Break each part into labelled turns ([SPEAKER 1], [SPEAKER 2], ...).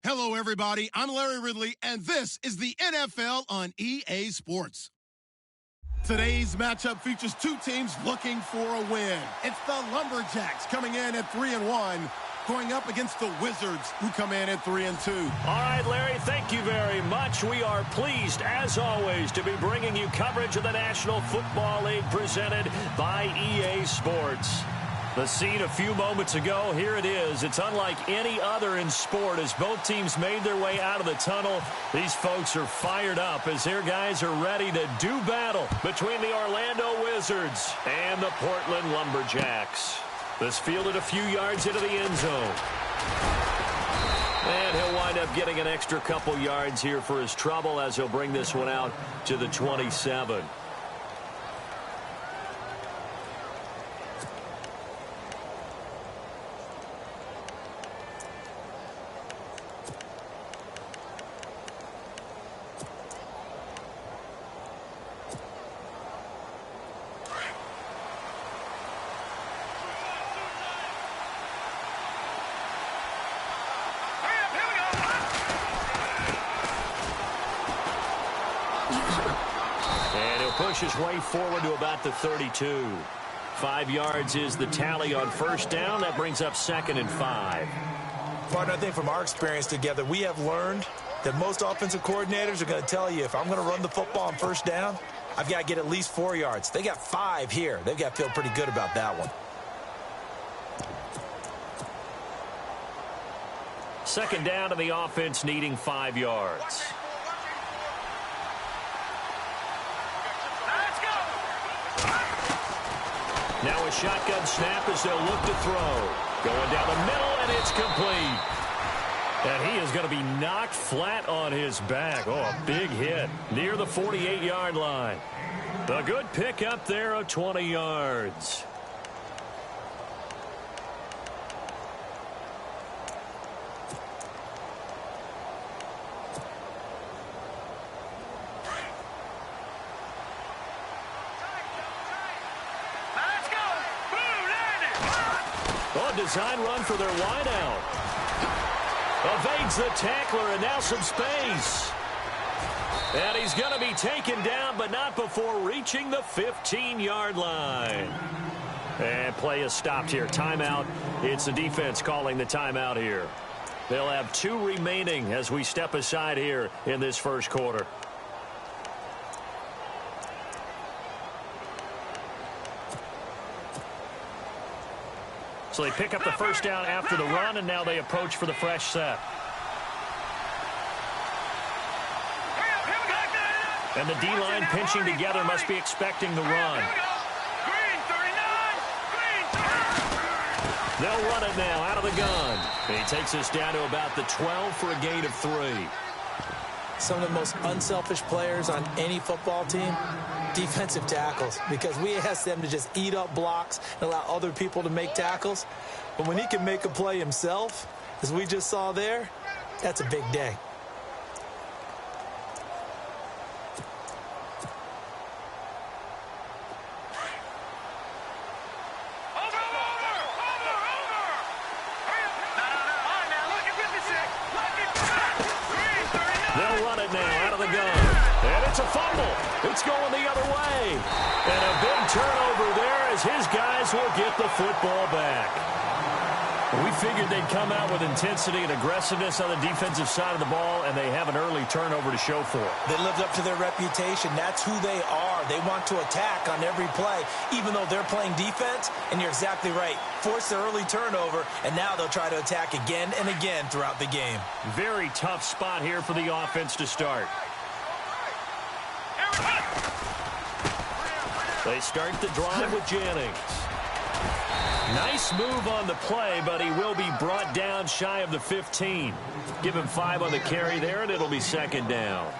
[SPEAKER 1] Hello, everybody. I'm Larry Ridley, and this is the NFL on EA Sports. Today's matchup features two teams looking for a win. It's the Lumberjacks coming in at 3-1, going up against the Wizards, who come in at 3-2.
[SPEAKER 2] All right, Larry, thank you very much. We are pleased, as always, to be bringing you coverage of the National Football League presented by EA Sports. The scene a few moments ago, here it is. It's unlike any other in sport as both teams made their way out of the tunnel. These folks are fired up as their guys are ready to do battle between the Orlando Wizards and the Portland Lumberjacks. This fielded a few yards into the end zone. And he'll wind up getting an extra couple yards here for his trouble as he'll bring this one out to the 27. Push his way forward to about the 32. 5 yards is the tally on first down. That brings up 2nd and 5.
[SPEAKER 3] Partner, I think from our experience together, we have learned that most offensive coordinators are going to tell you, if I'm going to run the football on first down, I've got to get at least 4 yards. They got 5 here. They've got to feel pretty good about that one.
[SPEAKER 2] Second down to the offense needing 5 yards. Now a shotgun snap as they'll look to throw. Going down the middle, and it's complete. And he is going to be knocked flat on his back. Oh, a big hit near the 48-yard line. A good pickup there of 20 yards. Design run for their wideout. Evades the tackler, and now some space. And he's going to be taken down, but not before reaching the 15-yard line. And play is stopped here. Timeout. It's the defense calling the timeout here. They'll have 2 remaining as we step aside here in this first quarter. So they pick up the first down after the run, and now they approach for the fresh set. And the D-line pinching together must be expecting the run. They'll run it now out of the gun. And he takes us down to about the 12 for a gain of 3.
[SPEAKER 3] Some of the most unselfish players on any football team, defensive tackles, because we ask them to just eat up blocks and allow other people to make tackles. But when he can make a play himself, as we just saw there, that's a big day.
[SPEAKER 2] They'll run it now out of the gun. And it's a fumble. It's going the other way. And a big turnover there as his guys will get the football back. We figured they'd come out with intensity and aggressiveness on the defensive side of the ball, and they have an early turnover to show for it.
[SPEAKER 3] They lived up to their reputation. That's who they are. They want to attack on every play, even though they're playing defense. And you're exactly right. Force the early turnover, and now they'll try to attack again and again throughout the game.
[SPEAKER 2] Very tough spot here for the offense to start. They start the drive with Jennings. Nice move on the play, but he will be brought down shy of the 15. Give him 5 on the carry there, and it'll be 2nd down.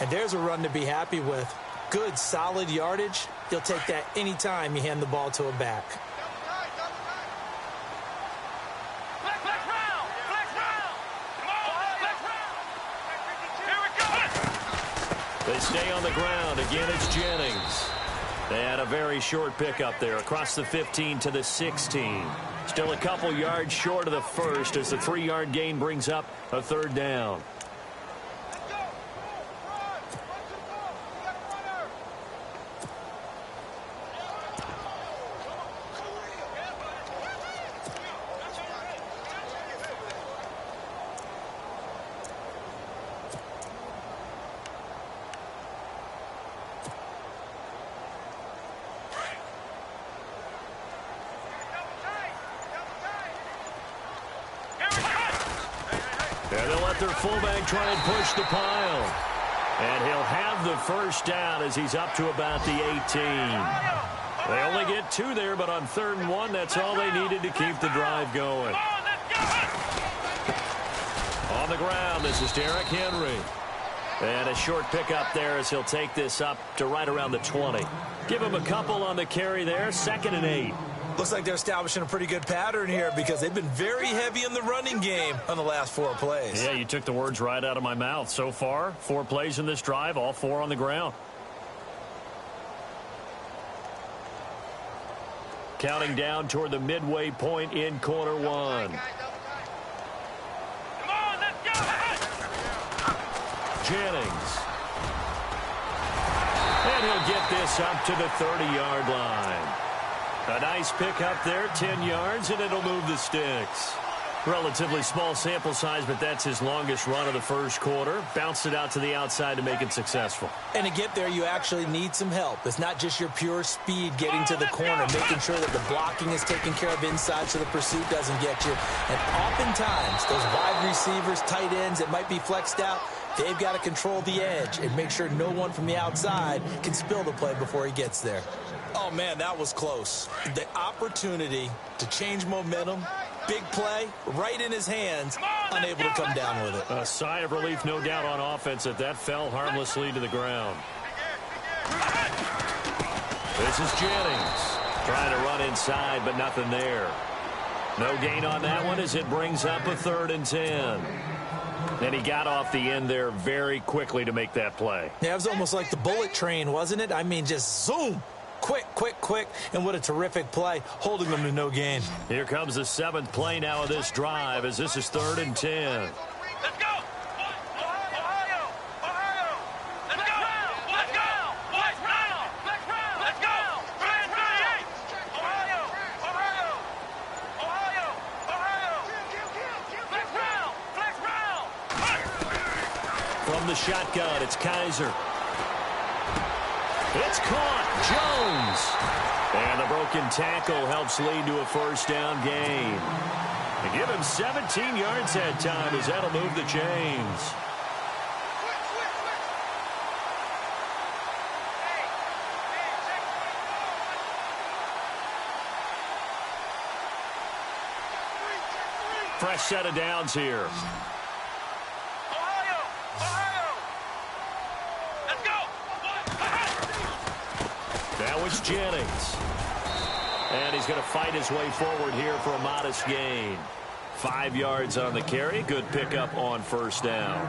[SPEAKER 3] And there's a run to be happy with. Good, solid yardage. You'll take that anytime you hand the ball to a back.
[SPEAKER 2] They stay on the ground. Again, it's Jennings. And a very short pickup there across the 15 to the 16. Still a couple yards short of the first as the 3-yard gain brings up a third down. And they'll let their fullback try and push the pile. And he'll have the first down as he's up to about the 18. They only get 2 there, but on 3rd and 1, that's all they needed to keep the drive going. On the ground, this is Derrick Henry. And a short pickup there as he'll take this up to right around the 20. Give him a couple on the carry there, 2nd and 8.
[SPEAKER 3] Looks like they're establishing a pretty good pattern here because they've been very heavy in the running game on the last 4 plays.
[SPEAKER 2] Yeah, you took the words right out of my mouth. So far, 4 plays in this drive, all 4 on the ground. Counting down toward the midway point in quarter 1.
[SPEAKER 4] Come on, let's go!
[SPEAKER 2] Jennings. And he'll get this up to the 30-yard line. A nice pickup there, 10 yards, and it'll move the sticks. Relatively small sample size, but that's his longest run of the first quarter. Bounced it out to the outside to make it successful.
[SPEAKER 3] And to get there, you actually need some help. It's not just your pure speed getting to the corner, making sure that the blocking is taken care of inside so the pursuit doesn't get you. And oftentimes, those wide receivers, tight ends that might be flexed out, they've got to control the edge and make sure no one from the outside can spill the play before he gets there. Oh, man, that was close. The opportunity to change momentum, big play, right in his hands, unable to come down with it.
[SPEAKER 2] A sigh of relief, no doubt, on offense that fell harmlessly to the ground. This is Jennings trying to run inside, but nothing there. No gain on that one as it brings up a 3rd and 10. And he got off the end there very quickly to make that play.
[SPEAKER 3] Yeah, it was almost like the bullet train, wasn't it? I mean, just zoom. Quick, quick, quick, and what a terrific play, holding them to no gain.
[SPEAKER 2] Here comes the 7th play now of this drive as this is 3rd and 10.
[SPEAKER 4] Let's go! Ohio! Ohio! Let's go! Let's go! Let's go! Let's go! Ohio! Ohio! Ohio! Ohio! Flex round!
[SPEAKER 2] From the shotgun, it's Kaiser. It's caught. Jones. And the broken tackle helps lead to a first down gain. They give him 17 yards that time as that'll move the chains. Fresh set of downs here.
[SPEAKER 4] Ohio! Ohio! Let's go!
[SPEAKER 2] Now it's Jennings. And he's going to fight his way forward here for a modest gain. 5 yards on the carry. Good pickup on first down.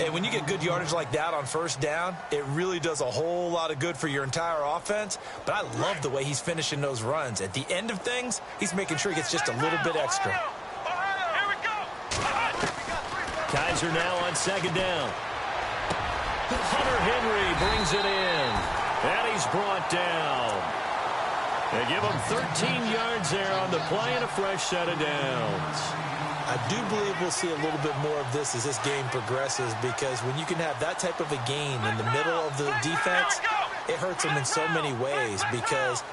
[SPEAKER 3] And when you get good yardage like that on first down, it really does a whole lot of good for your entire offense. But I love the way he's finishing those runs. At the end of things, he's making sure he gets just a little bit extra.
[SPEAKER 4] Here we go!
[SPEAKER 2] Kaiser now on 2nd down. Hunter Henry brings it in. And he's brought down. They give him 13 yards there on the play and a fresh set of downs.
[SPEAKER 3] I do believe we'll see a little bit more of this as this game progresses, because when you can have that type of a gain in the middle of the defense, it hurts them in so many ways, because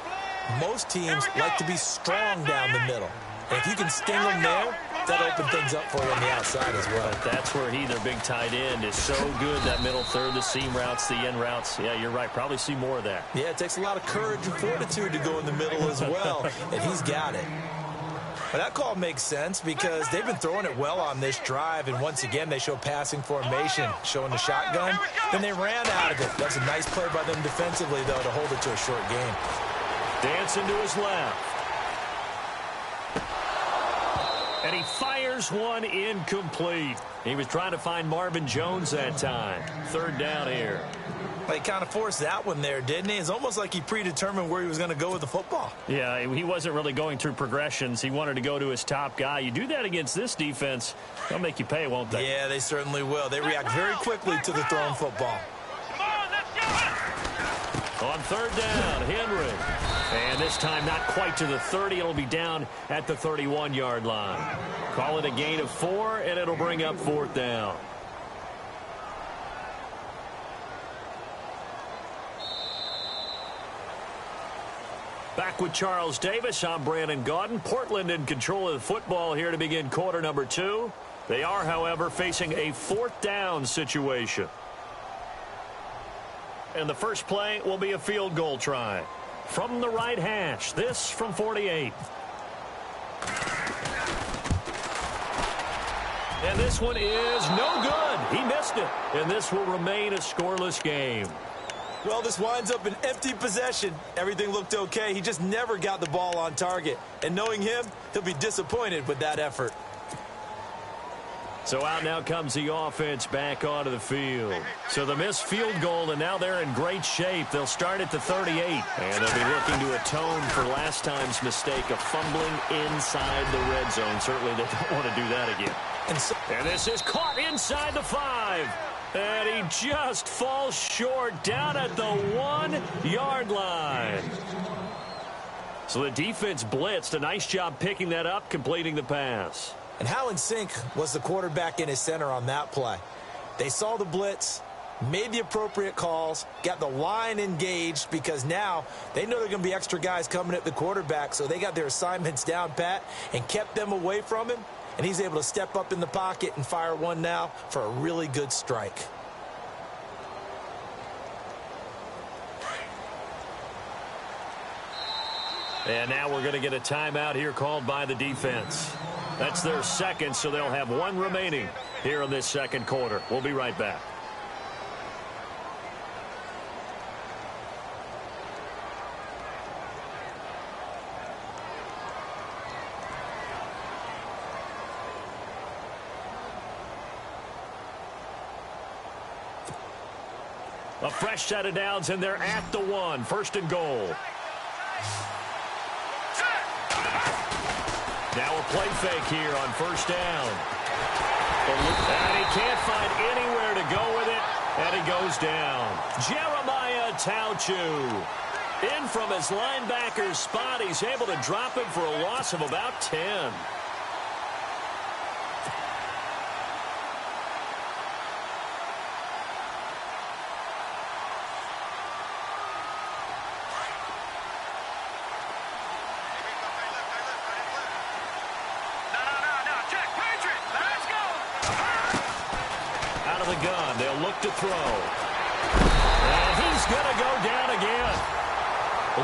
[SPEAKER 3] most teams like to be strong down the middle. And if you can sting them there, that'll open things up for you on the outside as well.
[SPEAKER 2] But that's where their big tight end, is so good, that middle third, the seam routes, the end routes. Yeah, you're right. Probably see more of that.
[SPEAKER 3] Yeah, it takes a lot of courage and fortitude to go in the middle as well, and he's got it. But that call makes sense because they've been throwing it well on this drive, and once again they show passing formation, showing the shotgun. Then they ran out of it. That's a nice play by them defensively, though, to hold it to a short game.
[SPEAKER 2] Dancing to his left. And he fires one incomplete. He was trying to find Marvin Jones that time. 3rd down here.
[SPEAKER 3] Well, he kind of forced that one there, didn't he? It's almost like he predetermined where he was going to go with the football.
[SPEAKER 2] Yeah, he wasn't really going through progressions. He wanted to go to his top guy. You do that against this defense, they'll make you pay, won't they?
[SPEAKER 3] Yeah, they certainly will. They react very quickly to the thrown football.
[SPEAKER 4] Come on, let's go.
[SPEAKER 2] On third down, Henry. And this time not quite to the 30. It'll be down at the 31-yard line. Call it a gain of 4, and it'll bring up fourth down. Back with Charles Davis, I'm Brandon Gaudin. Portland in control of the football here to begin quarter number 2. They are, however, facing a fourth down situation. And the first play will be a field goal try. From the right hash, this from 48. And this one is no good. He missed it. And this will remain a scoreless game.
[SPEAKER 3] Well, this winds up an empty possession. Everything looked okay. He just never got the ball on target. And knowing him, he'll be disappointed with that effort.
[SPEAKER 2] So out now comes the offense back onto the field. So the missed field goal, and now they're in great shape. They'll start at the 38. And they'll be looking to atone for last time's mistake of fumbling inside the red zone. Certainly they don't want to do that again. And this is caught inside the 5. And he just falls short down at the 1-yard line. So the defense blitzed. A nice job picking that up, completing the pass.
[SPEAKER 3] And how in sync was the quarterback in his center on that play? They saw the blitz, made the appropriate calls, got the line engaged because now they know there are going to be extra guys coming at the quarterback, so they got their assignments down pat and kept them away from him. And he's able to step up in the pocket and fire one now for a really good strike.
[SPEAKER 2] And now we're going to get a timeout here called by the defense. That's their second, so they'll have one remaining here in this second quarter. We'll be right back. A fresh set of downs, and they're at the 1. First and goal. Now a play fake here on first down. And he can't find anywhere to go with it, and he goes down. Jeremiah Tauchu. In from his linebacker's spot, he's able to drop him for a loss of about 10. To throw. And he's going to go down again.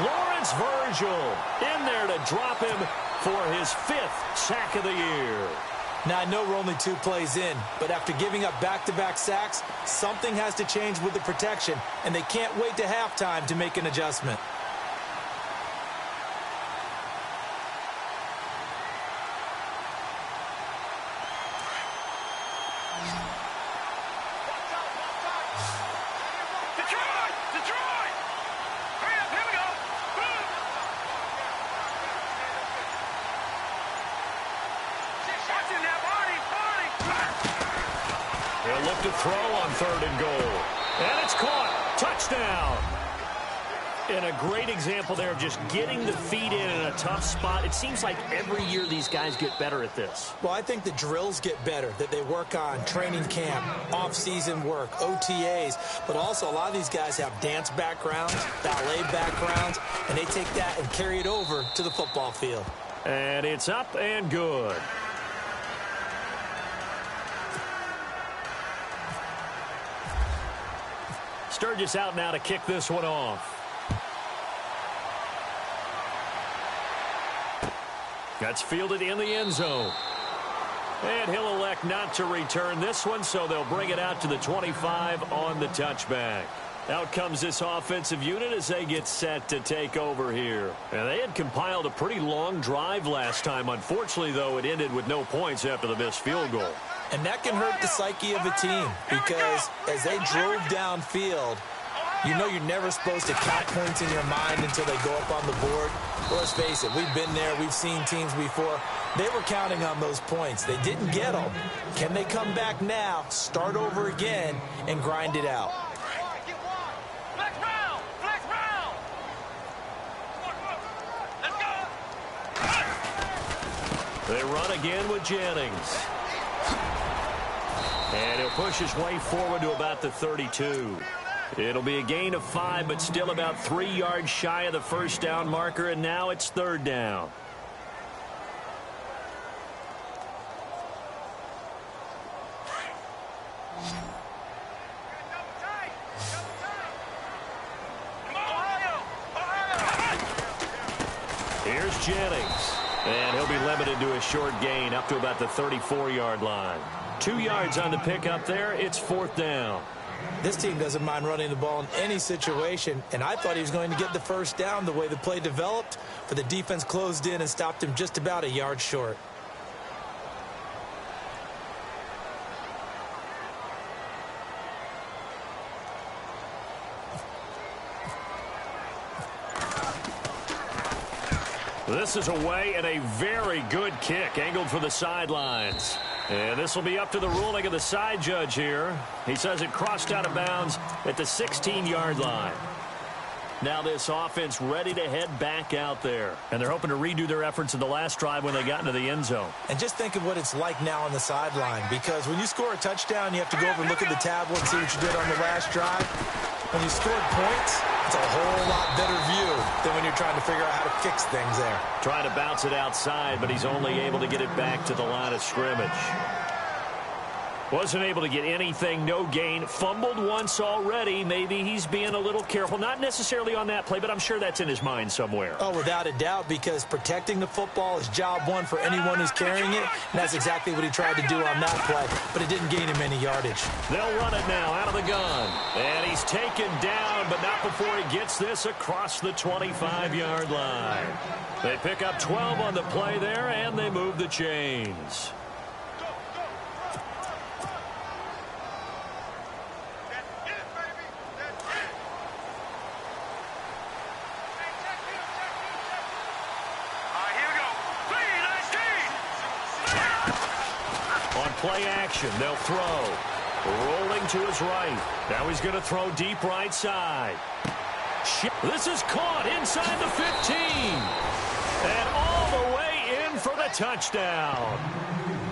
[SPEAKER 2] Lawrence Virgil in there to drop him for his 5th sack of the year.
[SPEAKER 3] Now, I know we're only 2 plays in, but after giving up back-to-back sacks, something has to change with the protection, and they can't wait to halftime to make an adjustment.
[SPEAKER 2] They'll look to throw on third and goal. And it's caught. Touchdown. And a great example there of just getting the feet in a tough spot. It seems like every year these guys get better at this.
[SPEAKER 3] Well, I think the drills get better that they work on, training camp, off-season work, OTAs. But also a lot of these guys have dance backgrounds, ballet backgrounds, and they take that and carry it over to the football field.
[SPEAKER 2] And it's up and good. Sturgis out now to kick this one off. That's fielded in the end zone. And he'll elect not to return this one, so they'll bring it out to the 25 on the touchback. Out comes this offensive unit as they get set to take over here. And they had compiled a pretty long drive last time. Unfortunately, though, it ended with no points after the missed field goal.
[SPEAKER 3] And that can hurt the psyche of a team because as they drove downfield, You know you're never supposed to count points in your mind until they go up on the board. Well, let's face it, we've been there. We've seen teams before. They were counting on those points. They didn't get them. Can they come back now, start over again, and grind it out?
[SPEAKER 2] They run again with Jennings. And he'll push his way forward to about the 32. It'll be a gain of 5, but still about 3 yards shy of the first down marker, and now it's third down. Here's Jennings. And he'll be limited to a short gain up to about the 34-yard line. 2 yards on the pickup there. It's fourth down.
[SPEAKER 3] This team doesn't mind running the ball in any situation, and I thought he was going to get the first down the way the play developed, but the defense closed in and stopped him just about a yard short.
[SPEAKER 2] This is away and a very good kick angled for the sidelines. And this will be up to the ruling of the side judge here. He says it crossed out of bounds at the 16-yard line. Now this offense ready to head back out there. And they're hoping to redo their efforts in the last drive when they got into the end zone.
[SPEAKER 3] And just think of what it's like now on the sideline, because when you score a touchdown, you have to go over and look at the tablet and see what you did on the last drive. When you scored points, it's a whole lot better view than when you're trying to figure out how to fix things there.
[SPEAKER 2] Trying to bounce it outside, but he's only able to get it back to the line of scrimmage. Wasn't able to get anything, no gain. Fumbled once already. Maybe he's being a little careful. Not necessarily on that play, but I'm sure that's in his mind somewhere.
[SPEAKER 3] Oh, without a doubt, because protecting the football is job one for anyone who's carrying it, and that's exactly what he tried to do on that play, but it didn't gain him any yardage.
[SPEAKER 2] They'll run it now out of the gun. And he's taken down, but not before he gets this across the 25-yard line. They pick up 12 on the play there, and they move the chains. Play action. They'll throw. Rolling to his right. Now he's going to throw deep right side. This is caught inside the 15. And all the way in for the touchdown.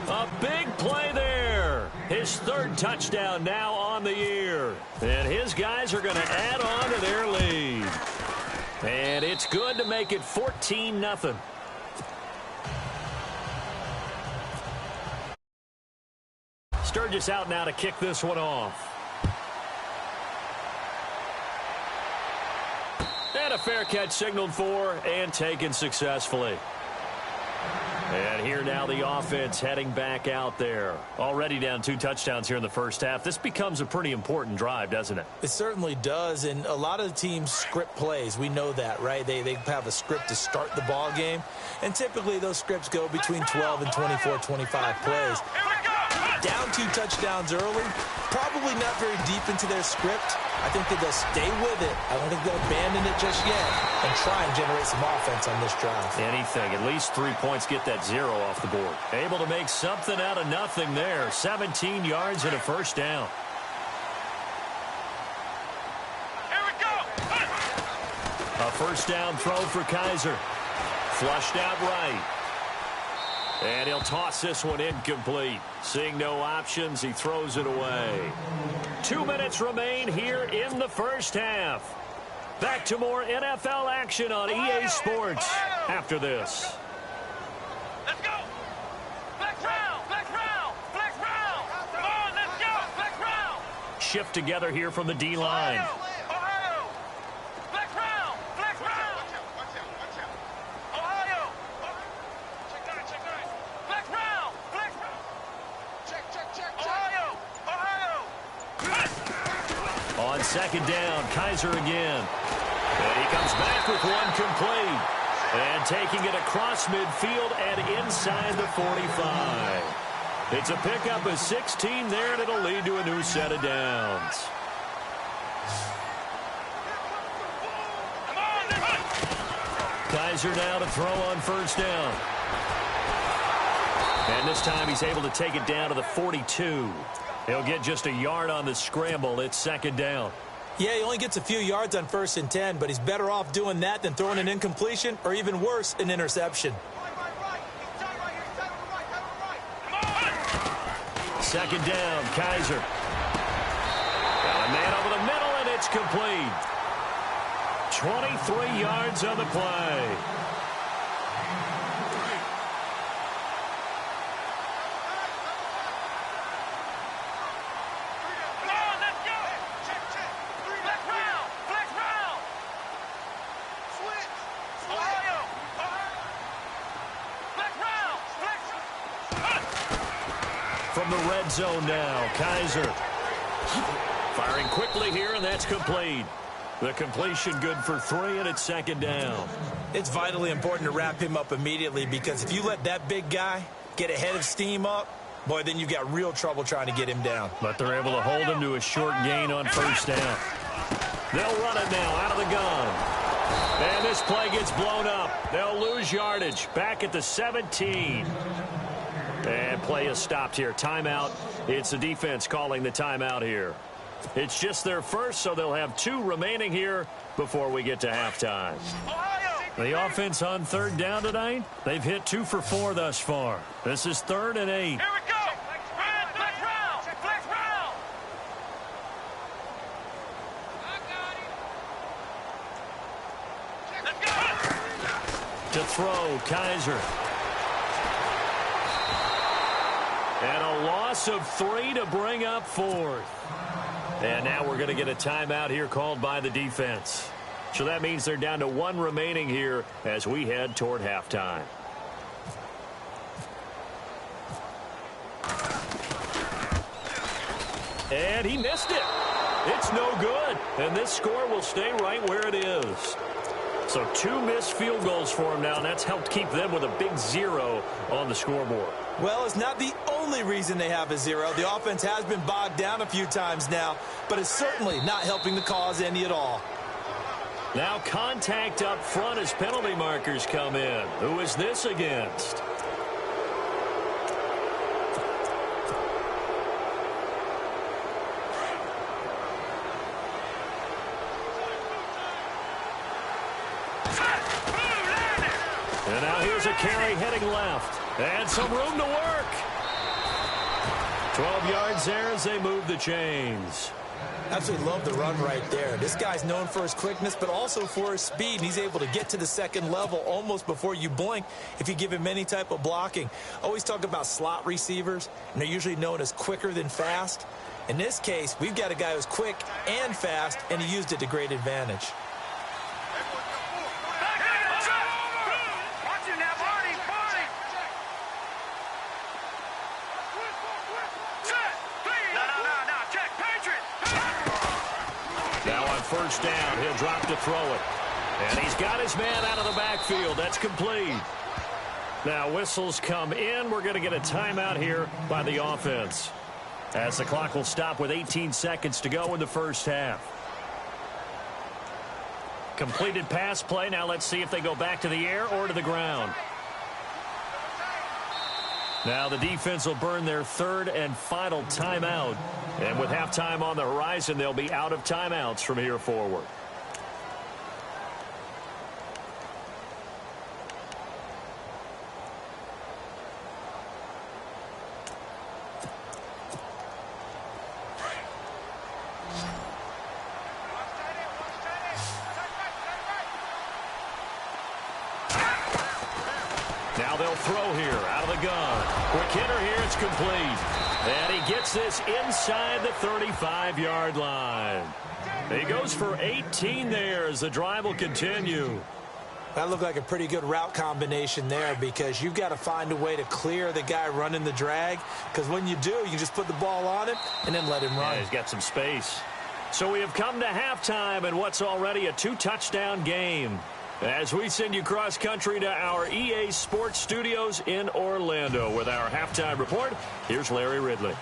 [SPEAKER 2] A big play there. His third touchdown now on the year. And his guys are going to add on to their lead. And it's good to make it 14-0. Sturgis out now to kick this one off. And a fair catch signaled for and taken successfully. And here now the offense heading back out there. Already down 2 touchdowns here in the first half. This becomes a pretty important drive, doesn't it?
[SPEAKER 3] It certainly does, and a lot of the teams script plays. We know that, right? They have a script to start the ball game, and typically those scripts go between 12 and 24, 25 plays. Down 2 touchdowns early, probably not very deep into their script. I think that they'll stay with it. I don't think they'll abandon it just yet and try and generate some offense on this drive.
[SPEAKER 2] Anything. At least 3 points, get that 0 off the board. Able to make something out of nothing there. 17 yards and a first down.
[SPEAKER 4] Here we go.
[SPEAKER 2] A first down throw for Kaiser. Flushed out right. And he'll toss this one incomplete. Seeing no options, he throws it away. 2 minutes remain here in the first half. Back to more NFL action on EA Sports after this.
[SPEAKER 4] Let's go. Flex round. Flex round. Flex round. Come on, let's go. Flex round.
[SPEAKER 2] Shift together here from the D-line.
[SPEAKER 4] Ohio. Flex round. Flex round. Ohio. Check 9. Flex round. Flex round. Check. Ohio.
[SPEAKER 2] On second down, Kaiser again. And he comes back with one complete. And taking it across midfield and inside the 45. It's a pickup of 16 there, and it'll lead to a new set of downs. Kaiser now to throw on first down. And this time he's able to take it down to the 42. He'll get just a yard on the scramble. It's second down.
[SPEAKER 3] Yeah, he only gets a few yards on 1st and 10, but he's better off doing that than throwing an incompletion or even worse, an interception.
[SPEAKER 2] Second down, Kaiser. Got a man over the middle, and it's complete. 23 yards on the play. From the red zone now, Kaiser. Firing quickly here, and that's complete. The completion good for 3, and it's second down.
[SPEAKER 3] It's vitally important to wrap him up immediately because if you let that big guy get ahead of steam up, boy, then you've got real trouble trying to get him down.
[SPEAKER 2] But they're able to hold him to a short gain on first down. They'll run it now out of the gun. And this play gets blown up. They'll lose yardage back at the 17. And play is stopped here. Timeout. It's the defense calling the timeout here. It's just their first, so they'll have 2 remaining here before we get to halftime. The offense on third down tonight, they've hit 2 for 4 thus far. This is 3rd and 8.
[SPEAKER 4] Here we go. Flex round. Flex round. Let's go.
[SPEAKER 2] To throw, Kaiser. And a loss of 3 to bring up 4th. And now we're going to get a timeout here called by the defense. So that means they're down to 1 remaining here as we head toward halftime. And he missed it. It's no good. And this score will stay right where it is. So 2 missed field goals for him now, and that's helped keep them with a big 0 on the scoreboard.
[SPEAKER 3] Well, it's not the only reason they have a 0. The offense has been bogged down a few times now, but it's certainly not helping the cause any at all.
[SPEAKER 2] Now contact up front as penalty markers come in. Who is this against? And now here's a carry heading left. And some room to work. 12 yards there as they move the chains.
[SPEAKER 3] Absolutely love the run right there. This guy's known for his quickness, but also for his speed. He's able to get to the second level almost before you blink if you give him any type of blocking. Always talk about slot receivers, and they're usually known as quicker than fast. In this case, we've got a guy who's quick and fast, and he used it to great advantage.
[SPEAKER 2] First down, he'll drop to throw it. And he's got his man out of the backfield. That's complete. Now whistles come in. We're going to get a timeout here by the offense, as the clock will stop with 18 seconds to go in the first half. Completed pass play. Now let's see if they go back to the air or to the ground. Now the defense will burn their 3rd and final timeout. And with halftime on the horizon, they'll be out of timeouts from here forward. Now they'll throw here out of the gun. Quick hitter here, it's complete. And he gets this inside the 35-yard line. He goes for 18 there as the drive will continue.
[SPEAKER 3] That looked like a pretty good route combination there because you've got to find a way to clear the guy running the drag, because when you do, you just put the ball on him and then let him run.
[SPEAKER 2] Yeah, he's got some space. So we have come to halftime in what's already a 2-touchdown game, as we send you cross-country to our EA Sports Studios in Orlando with our halftime report. Here's Larry Ridley.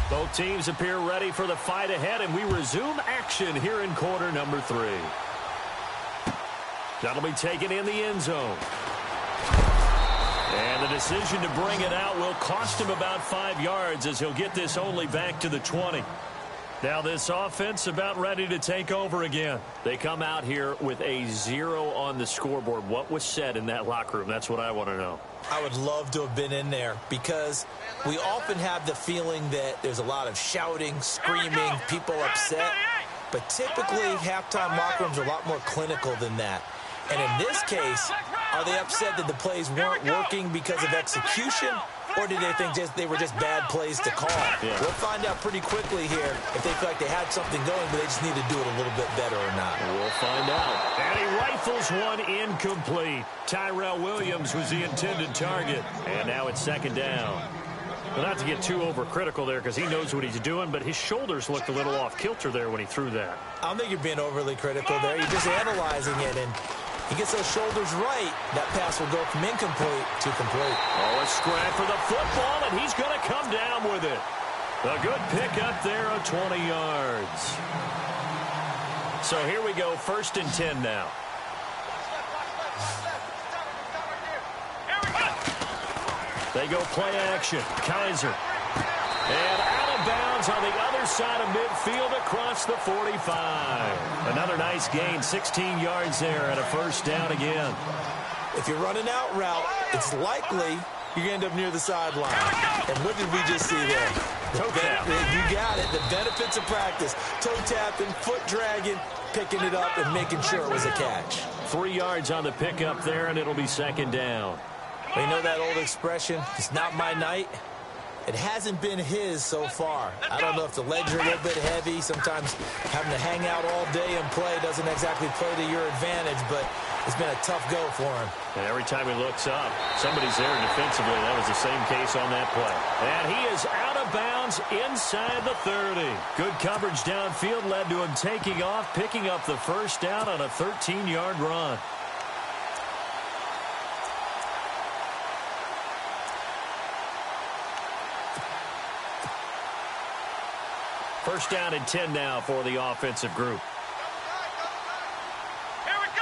[SPEAKER 2] Both teams appear ready for the fight ahead, and we resume action here in quarter number 3. That'll be taken in the end zone. And the decision to bring it out will cost him about 5 yards as he'll get this only back to the 20. Now this offense about ready to take over again. They come out here with a 0 on the scoreboard. What was said in that locker room? That's what I want to know.
[SPEAKER 3] I would love to have been in there because we often have the feeling that there's a lot of shouting, screaming, people upset. But typically, halftime locker rooms are a lot more clinical than that. And in this case, are they upset that the plays weren't working because of execution? Or did they think they were just bad plays to call?
[SPEAKER 2] Yeah.
[SPEAKER 3] We'll find out pretty quickly here if they feel like they had something going, but they just need to do it a little bit better or not.
[SPEAKER 2] We'll find out. And he rifles one incomplete. Tyrell Williams was the intended target. And now it's second down. Well, not to get too overcritical there because he knows what he's doing, but his shoulders looked a little off kilter there when he threw that.
[SPEAKER 3] I don't think you're being overly critical there. You're just analyzing it, and he gets those shoulders right. That pass will go from incomplete to complete.
[SPEAKER 2] Oh, a scrap for the football, and he's going to come down with it. A good pickup there of 20 yards. So here we go, 1st and 10 now. They go play action. Kaiser. And out of bounds on the other side of midfield across the 45. Another nice gain, 16 yards there and a 1st down again.
[SPEAKER 3] If you're running out route, it's likely you're going to end up near the sideline. And what did we just see there?
[SPEAKER 2] Toe tap.
[SPEAKER 3] You got it. The benefits of practice. Toe tapping, foot dragging, picking it up, and making sure it was a catch.
[SPEAKER 2] 3 yards on the pickup there, and it'll be 2nd down.
[SPEAKER 3] You know that old expression, it's not my night? It hasn't been his so far. I don't know if the legs are a little bit heavy. Sometimes having to hang out all day and play doesn't exactly play to your advantage, but it's been a tough go for him.
[SPEAKER 2] And every time he looks up, somebody's there defensively. That was the same case on that play. And he is out of bounds inside the 30. Good coverage downfield led to him taking off, picking up the 1st down on a 13-yard run. First down and 10 now for the offensive group.
[SPEAKER 4] Here we go.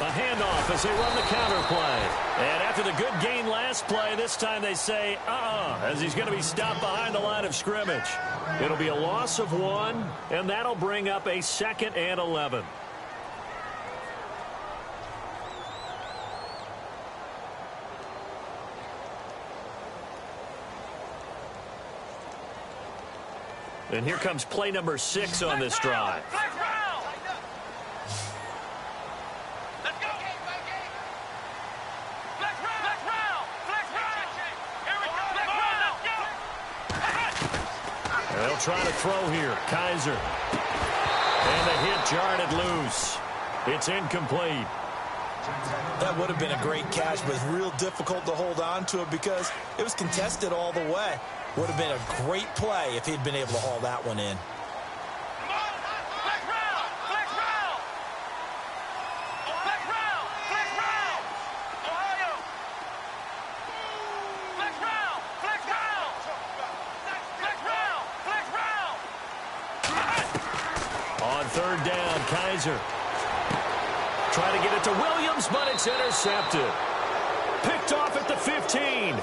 [SPEAKER 2] A handoff as they run the counter play. And after the good gain last play, this time they say, as he's going to be stopped behind the line of scrimmage. It'll be a loss of 1, and that'll bring up a 2nd and 11. And here comes play number 6 on this drive.
[SPEAKER 4] Let's go. Flex round. Here we go. Let's go.
[SPEAKER 2] They'll try to throw here. Kaiser. And the hit jarred it loose. It's incomplete.
[SPEAKER 3] That would have been a great catch, but it's real difficult to hold on to it because it was contested all the way. Would have been a great play if he'd been able to haul that one in.
[SPEAKER 4] Flex round. Ohio. Flex round.
[SPEAKER 2] On 3rd down, Kaiser. Trying to get it to Williams, but it's intercepted. Picked off at the 15.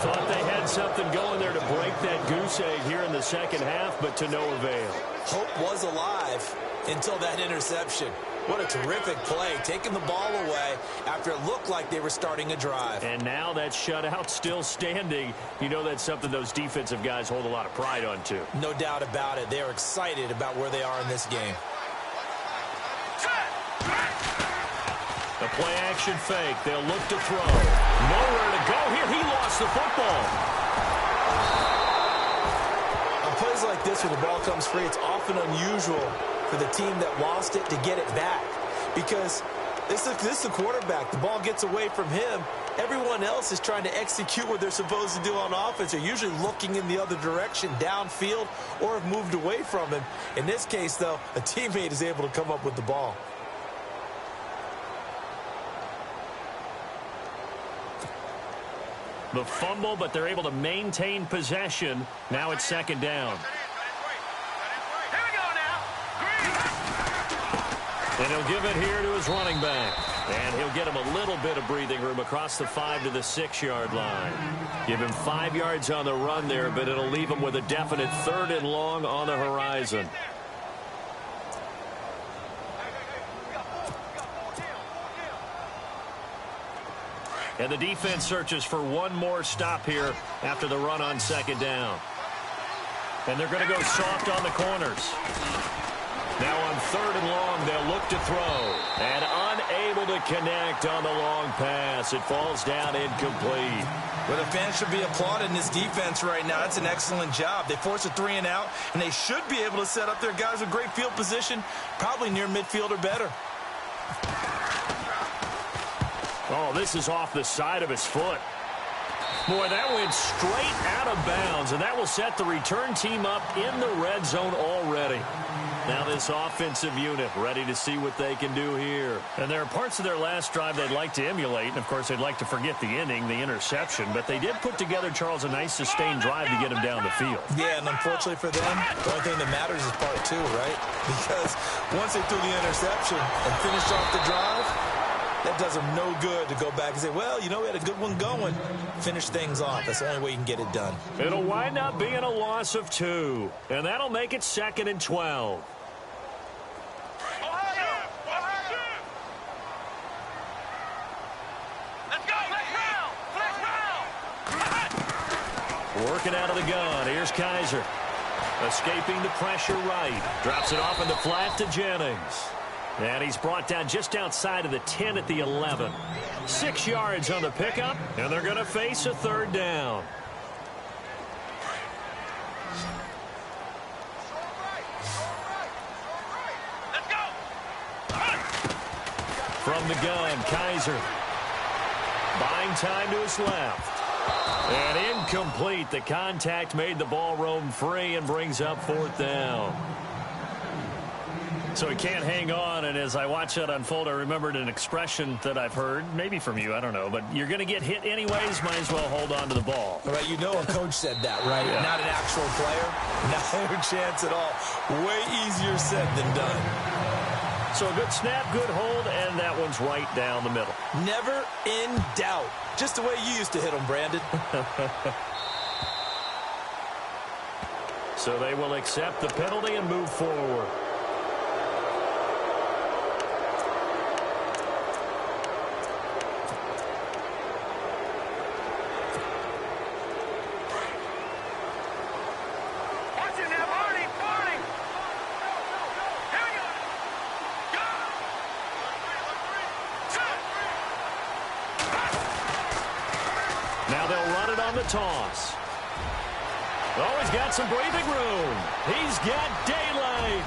[SPEAKER 2] Thought they had something going there to break that goose egg here in the 2nd half, but to no avail.
[SPEAKER 3] Hope was alive until that interception. What a terrific play, taking the ball away after it looked like they were starting a drive.
[SPEAKER 2] And now that shutout still standing. You know that's something those defensive guys hold a lot of pride on, too.
[SPEAKER 3] No doubt about it. They are excited about where they are in this game.
[SPEAKER 2] The play-action fake. They'll look to throw. Nowhere to go here. He lost the football.
[SPEAKER 3] On plays like this where the ball comes free, it's often unusual for the team that lost it to get it back. Because this is the quarterback. The ball gets away from him. Everyone else is trying to execute what they're supposed to do on offense. They're usually looking in the other direction, downfield, or have moved away from him. In this case, though, a teammate is able to come up with the ball.
[SPEAKER 2] The fumble, but they're able to maintain possession. Now it's 2nd down. And he'll give it here to his running back. And he'll get him a little bit of breathing room across the 5 to the 6-yard line. Give him 5 yards on the run there, but it'll leave him with a definite 3rd and long on the horizon. And the defense searches for one more stop here after the run on 2nd down. And they're going to go soft on the corners. Now on 3rd and long, they'll look to throw. And unable to connect on the long pass. It falls down incomplete.
[SPEAKER 3] Well, the fans should be applauding this defense right now. That's an excellent job. They force a 3 and out, and they should be able to set up their guys with great field position, probably near midfield or better.
[SPEAKER 2] Oh, this is off the side of his foot. Boy, that went straight out of bounds, and that will set the return team up in the red zone already. Now this offensive unit ready to see what they can do here. And there are parts of their last drive they'd like to emulate, and of course they'd like to forget the inning, the interception, but they did put together, Charles, a nice sustained drive to get him down the field.
[SPEAKER 3] Yeah, and unfortunately for them, the only thing that matters is part 2, right? Because once they threw the interception and finished off the drive, that does them no good to go back and say, well, you know, we had a good one going. Finish things off. That's the only way you can get it done.
[SPEAKER 2] It'll wind up being a loss of 2, and that'll make it 2nd and 12. Working out of the gun. Here's Kaiser. Escaping the pressure right. Drops it off in the flat to Jennings. And he's brought down just outside of the 10 at the 11. 6 yards on the pickup, and they're going to face a 3rd down.
[SPEAKER 4] Let's go.
[SPEAKER 2] From the gun, Kaiser. Buying time to his left. And incomplete. The contact made the ball roam free and brings up 4th down. So he can't hang on, and as I watch that unfold, I remembered an expression that I've heard, maybe from you, I don't know, but you're going to get hit anyways, might as well hold on to the ball.
[SPEAKER 3] All right, you know a coach said that, right?
[SPEAKER 2] Yeah.
[SPEAKER 3] Not an actual player. No chance at all. Way easier said than done.
[SPEAKER 2] So a good snap, good hold, and that one's right down the middle.
[SPEAKER 3] Never in doubt. Just the way you used to hit them, Brandon.
[SPEAKER 2] So they will accept the penalty and move forward. Now they'll run it on the toss. Oh, he's got some breathing room. He's got daylight.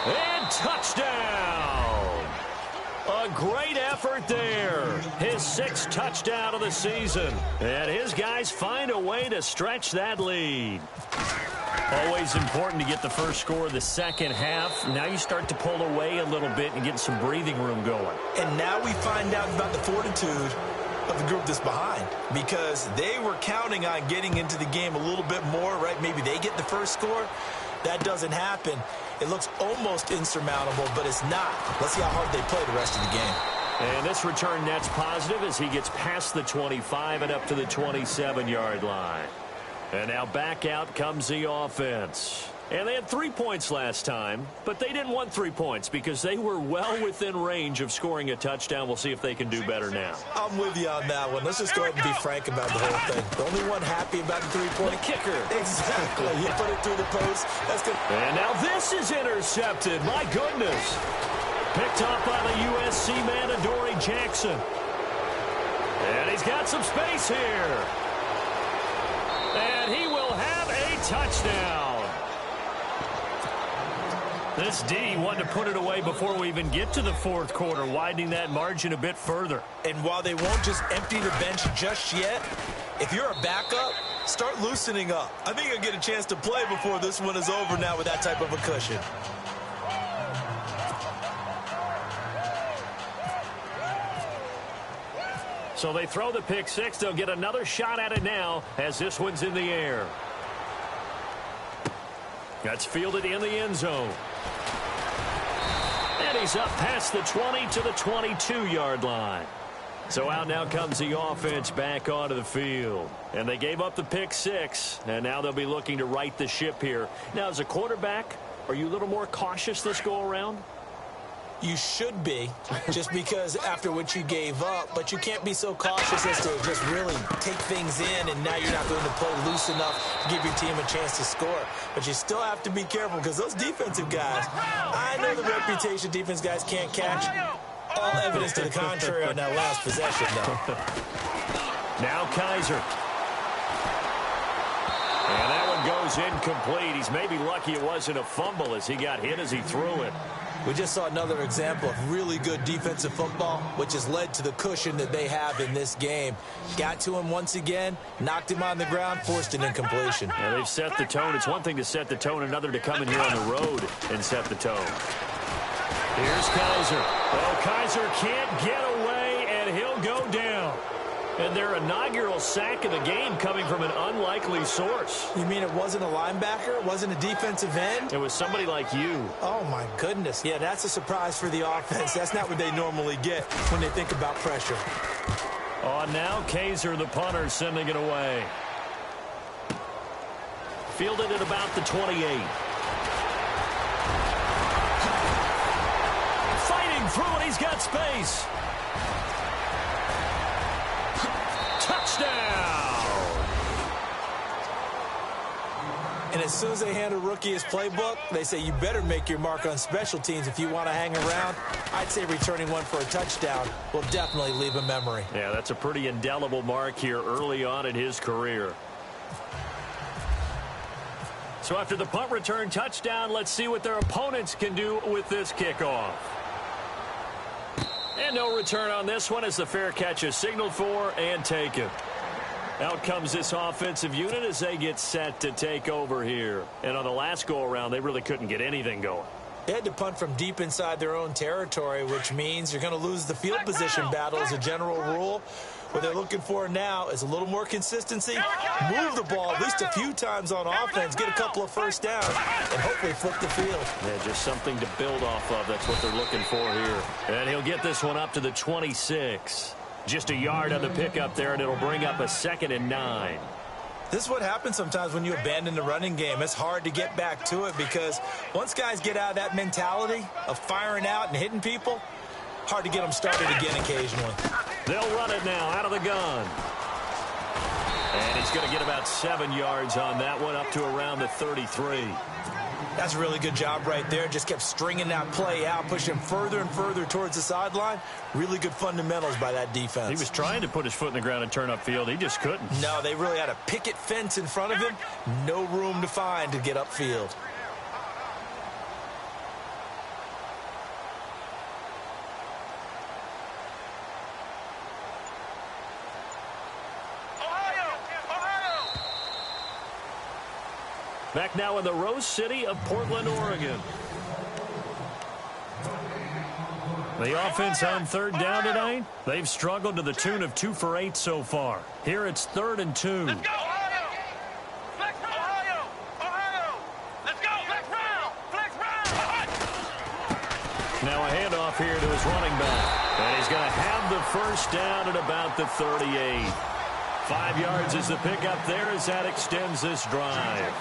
[SPEAKER 2] And touchdown. A great effort there. His 6th touchdown of the season. And his guys find a way to stretch that lead. Always important to get the first score of the second half. Now you start to pull away a little bit and get some breathing room going.
[SPEAKER 3] And now we find out about the fortitude of the group that's behind, because they were counting on getting into the game a little bit more, right? Maybe they get the first score. That doesn't happen. It looks almost insurmountable, but it's not. Let's see how hard they play the rest of the game.
[SPEAKER 2] And this return net's positive as he gets past the 25 and up to the 27-yard line. And now back out comes the offense. And they had 3 points last time, but they didn't want 3 points because they were well within range of scoring a touchdown. We'll see if they can do better now.
[SPEAKER 3] I'm with you on that one. Let's just go ahead and be frank about the whole thing. The only one happy about the 3-point.
[SPEAKER 2] The kicker.
[SPEAKER 3] Exactly. He put it through the post. That's good.
[SPEAKER 2] And now this is intercepted. My goodness. Picked up by the USC man, Adoree Jackson. And he's got some space here. And he will have a touchdown. This D wanted to put it away before we even get to the 4th quarter, widening that margin a bit further.
[SPEAKER 3] And while they won't just empty the bench just yet, if you're a backup, start loosening up. I think you'll get a chance to play before this one is over now with that type of a cushion.
[SPEAKER 2] So they throw the pick 6. They'll get another shot at it now as this one's in the air. That's fielded in the end zone. And he's up past the 20 to the 22-yard line. So out now comes the offense back onto the field. And they gave up the pick 6, and now they'll be looking to right the ship here. Now, as a quarterback, are you a little more cautious this go-around?
[SPEAKER 3] You should be, just because after what you gave up, but you can't be so cautious as to just really take things in, and now you're not going to play loose enough to give your team a chance to score. But you still have to be careful, because those defensive guys, I know the reputation defense guys can't catch. All evidence to the contrary on that last possession, though.
[SPEAKER 2] Now Kaiser. And that one goes incomplete. He's maybe lucky it wasn't a fumble as he got hit as he threw it.
[SPEAKER 3] We just saw another example of really good defensive football, which has led to the cushion that they have in this game. Got to him once again, knocked him on the ground, forced an incompletion.
[SPEAKER 2] Yeah, they've set the tone. It's one thing to set the tone, another to come in here on the road and set the tone. Here's Kaiser. Well, Kaiser can't get away, and he'll go down. And their inaugural sack of the game coming from an unlikely source.
[SPEAKER 3] You mean it wasn't a linebacker? It wasn't a defensive end?
[SPEAKER 2] It was somebody like you.
[SPEAKER 3] Oh, my goodness. Yeah, that's a surprise for the offense. That's not what they normally get when they think about pressure.
[SPEAKER 2] On now, Kaiser, the punter, sending it away. Fielded at about the 28. Fighting through it. He's got space. Touchdown!
[SPEAKER 3] And as soon as they hand a rookie his playbook, they say you better make your mark on special teams if you want to hang around. I'd say returning one for a touchdown will definitely leave a memory.
[SPEAKER 2] Yeah, that's a pretty indelible mark here early on in his career. So after the punt return touchdown, let's see what their opponents can do with this kickoff. And no return on this one as the fair catch is signaled for and taken. Out comes this offensive unit as they get set to take over here. And on the last go-around, they really couldn't get anything going.
[SPEAKER 3] They had to punt from deep inside their own territory, which means you're going to lose the field position battle as a general rule. What they're looking for now is a little more consistency, move the ball at least a few times on offense, get a couple of first downs, and hopefully flip the field.
[SPEAKER 2] Yeah, just something to build off of. That's what they're looking for here. And he'll get this one up to the 26. Just a yard on the pickup there, and it'll bring up a 2nd and 9.
[SPEAKER 3] This is what happens sometimes when you abandon the running game. It's hard to get back to it because once guys get out of that mentality of firing out and hitting people, hard to get them started again occasionally.
[SPEAKER 2] They'll run it now out of the gun. And he's going to get about 7 yards on that one, up to around the 33.
[SPEAKER 3] That's a really good job right there. Just kept stringing that play out, pushing him further and further towards the sideline. Really good fundamentals by that defense.
[SPEAKER 2] He was trying to put his foot in the ground and turn upfield. He just couldn't.
[SPEAKER 3] No, they really had a picket fence in front of him. No room to find to get upfield.
[SPEAKER 2] Back now in the Rose City of Portland, Oregon. The offense on 3rd down tonight, they've struggled to the tune of 2 for 8 so far. Here it's 3rd and 2.
[SPEAKER 4] Let's go, Ohio! Flex Ohio! Ohio! Let's go! Flex round! Flex round!
[SPEAKER 2] Now a handoff here to his running back. And he's going to have the first down at about the 38. 5 yards is the pickup there as that extends this drive.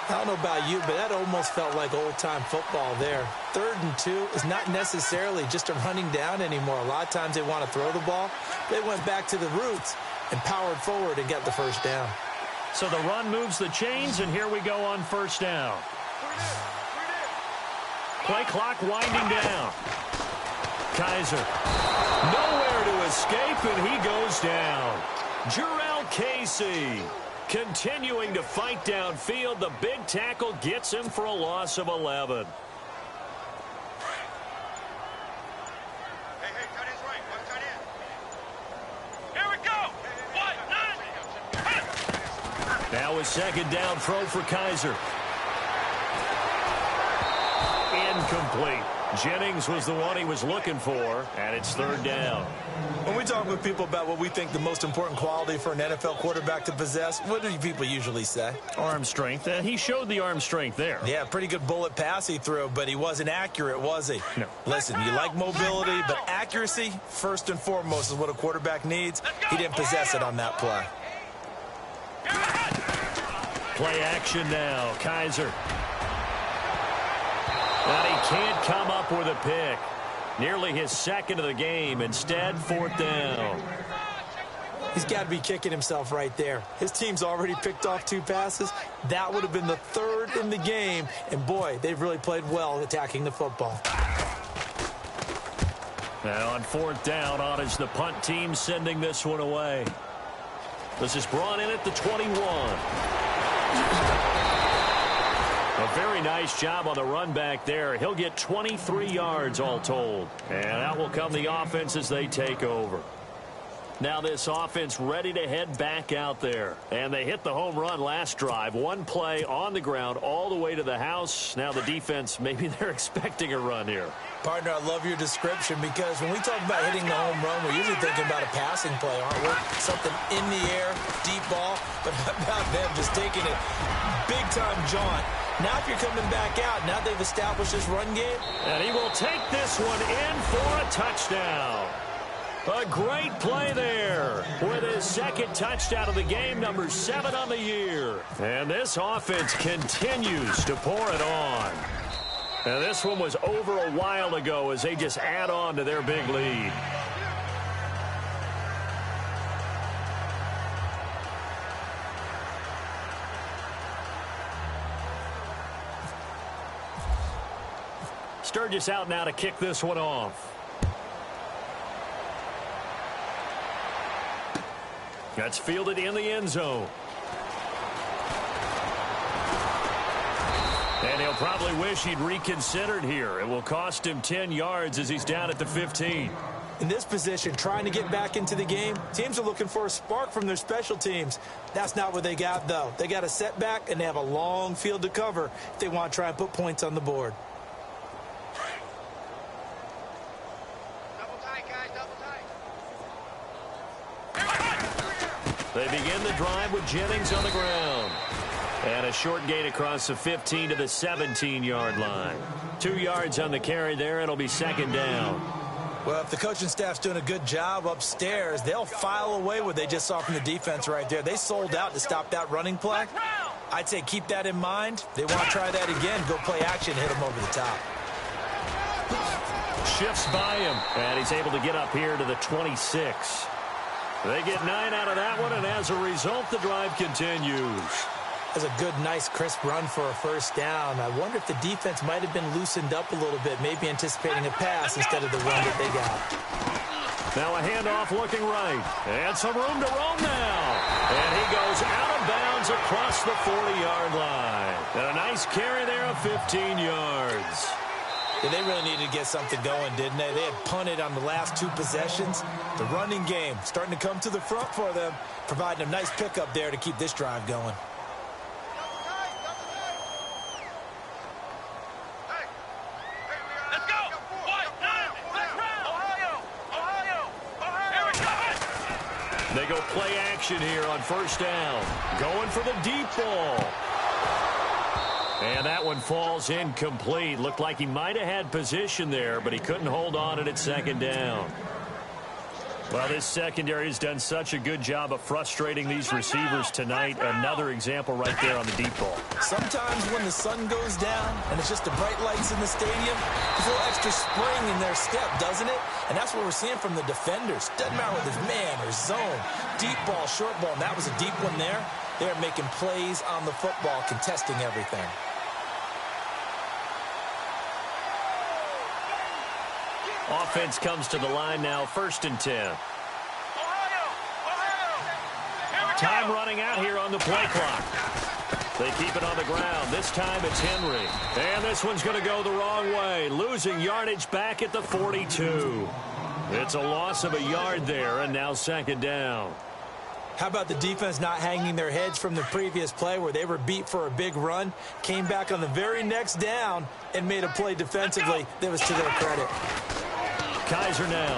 [SPEAKER 3] I don't know about you, but that almost felt like old-time football there. 3rd and 2 is not necessarily just a running down anymore. A lot of times they want to throw the ball. They went back to the roots and powered forward and got the first down.
[SPEAKER 2] So the run moves the chains, and here we go on 1st down. Play clock winding down. Kaiser. Nowhere to escape, and he goes down. Jarrell Casey. Continuing to fight downfield, the big tackle gets him for a loss of 11.
[SPEAKER 4] Hey, tight end's right. One tight end. Here we go. 1, 9.
[SPEAKER 2] Now a 2nd down throw for Kaiser. Incomplete. Jennings was the one he was looking for, and it's third down.
[SPEAKER 3] When we talk with people about what we think the most important quality for an NFL quarterback to possess, what do people usually say?
[SPEAKER 2] Arm strength. He showed the arm strength there.
[SPEAKER 3] Yeah, pretty good bullet pass he threw, but he wasn't accurate, was he?
[SPEAKER 2] No.
[SPEAKER 3] Listen, you like mobility, but accuracy, first and foremost, is what a quarterback needs. He didn't possess it on that play.
[SPEAKER 2] Play action now. Kaiser. And he can't come up with a pick. Nearly his second of the game. Instead, fourth down.
[SPEAKER 3] He's got to be kicking himself right there. His team's already picked off 2 passes. That would have been the 3rd in the game. And, boy, they've really played well attacking the football.
[SPEAKER 2] Now on fourth down, on is the punt team sending this one away. This is brought in at the 21. A very nice job on the run back there. He'll get 23 yards all told. And out will come the offense as they take over. Now this offense ready to head back out there. And they hit the home run last drive. One play on the ground all the way to the house. Now the defense, maybe they're expecting a run here.
[SPEAKER 3] Partner, I love your description because when we talk about hitting the home run, we're usually thinking about a passing play, aren't we? Something in the air, deep ball. But how about them just taking it big-time jaunt? Now if you're coming back out, now they've established this run game.
[SPEAKER 2] And he will take this one in for a touchdown. A great play there with his second touchdown of the game, number 7 on the year. And this offense continues to pour it on. And this one was over a while ago as they just add on to their big lead. Sturgis out now to kick this one off. That's fielded in the end zone. And he'll probably wish he'd reconsidered here. It will cost him 10 yards as he's down at the 15.
[SPEAKER 3] In this position, trying to get back into the game, teams are looking for a spark from their special teams. That's not what they got, though. They got a setback, and they have a long field to cover if they want to try and put points on the board.
[SPEAKER 2] They begin the drive with Jennings on the ground. And a short gain across the 15 to the 17-yard line. 2 yards on the carry there. It'll be second down.
[SPEAKER 3] Well, if the coaching staff's doing a good job upstairs, they'll file away what they just saw from the defense right there. They sold out to stop that running play. I'd say keep that in mind. They want to try that again. Go play action, hit him over the top.
[SPEAKER 2] Shifts by him, and he's able to get up here to the 26. They get 9 out of that one, and as a result, the drive continues.
[SPEAKER 3] That's a good, nice, crisp run for a first down. I wonder if the defense might have been loosened up a little bit, maybe anticipating a pass instead of the run that they got.
[SPEAKER 2] Now a handoff looking right. And some room to roam now. And he goes out of bounds across the 40-yard line. And a nice carry there of 15 yards.
[SPEAKER 3] Yeah, they really needed to get something going, didn't they? They had punted on the last 2 possessions. The running game starting to come to the front for them, providing a nice pickup there to keep this drive going.
[SPEAKER 2] They go play action here on first down. Going for the deep ball. And that one falls incomplete. Looked like he might have had position there, but he couldn't hold on at second down. Well, this secondary has done such a good job of frustrating these receivers tonight. Another example right there on the deep ball.
[SPEAKER 3] Sometimes when the sun goes down and it's just the bright lights in the stadium, there's a little extra spring in their step, doesn't it? And that's what we're seeing from the defenders. Doesn't matter whether it's man or zone, deep ball, short ball, and that was a deep one there. They're making plays on the football, contesting everything.
[SPEAKER 2] Offense comes to the line now, 1st and 10. Time running out here on the play clock. They keep it on the ground. This time it's Henry. And this one's going to go the wrong way. Losing yardage back at the 42. It's a loss of a yard there, and now second down.
[SPEAKER 3] How about the defense not hanging their heads from the previous play where they were beat for a big run, came back on the very next down and made a play defensively that was to their credit.
[SPEAKER 2] Kaiser now.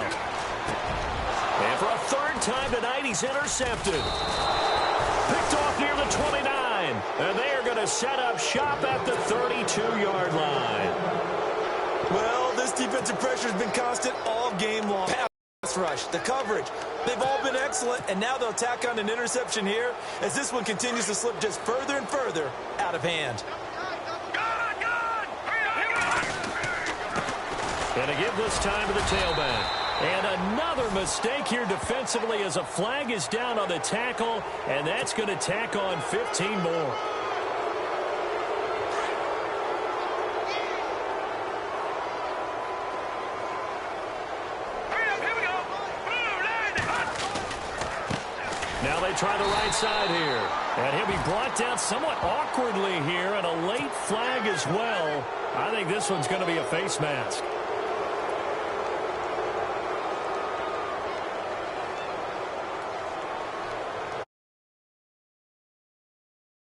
[SPEAKER 2] And for a third time tonight, he's intercepted. Picked off near the 29. And they are going to set up shop at the 32-yard line.
[SPEAKER 3] Well, this defensive pressure has been constant all game long. Pass rush, the coverage, they've all been excellent, and now they'll tack on an interception here as this one continues to slip just further and further out of hand.
[SPEAKER 2] And to give this time to the tailback. And another mistake here defensively as a flag is down on the tackle, and that's going to tack on 15 more. Now they try the right side here. And he'll be brought down somewhat awkwardly here, and a late flag as well. I think this one's going to be a face mask.